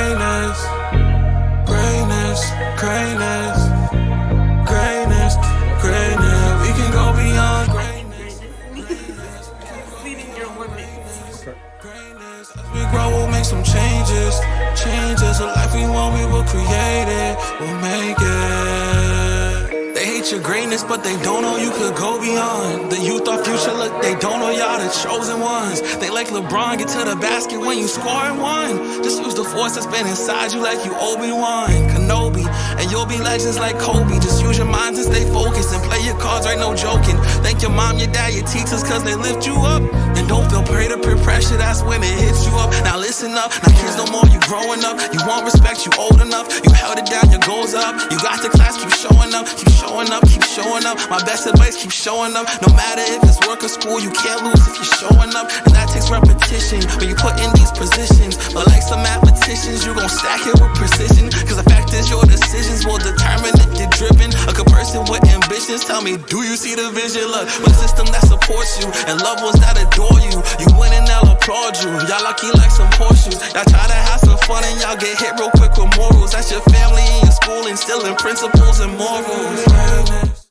greatness, greatness, greatness, greatness, greatness. We can go beyond greatness. Exceeding your limits. Greatness. As we grow, we'll make some changes. Changes. The life we want, we will create it. We'll make it. They hate your greatness, but they don't know you could go beyond. The youth our future, look, they don't know y'all the chosen ones. They like LeBron, get to the basket when you scoring one. Just use the force that's been inside you like you Obi-Wan Kenobi, and you'll be legends like Kobe. Just use your mind and stay focused and play your cards right, no joking. Thank your mom, your dad, your teachers, cause they lift you up. And don't feel pressure to peer pressure, that's when it hits you up. Now listen up, now kids no more, you growing up. You want respect, you old enough. You held it down, your goals up. You got the class, keep showing up, keep showing up, keep showing up. My best advice, keep showing up. No matter if it's work or school, you can't lose if you're showing up. And that takes repetition when you put in these positions. But like some mathematicians, you gon' stack it with precision. Cause the fact is your decisions will determine if you're driven. A good person with ambitions, tell me, do you see the vision? Look, with a system that supports you and loved ones that adore you. You win and they'll applaud you. Y'all lucky like some horseshoes. Y'all try to have some fun and y'all get hit real quick with morals. That's your family and your school, instilling principles and morals.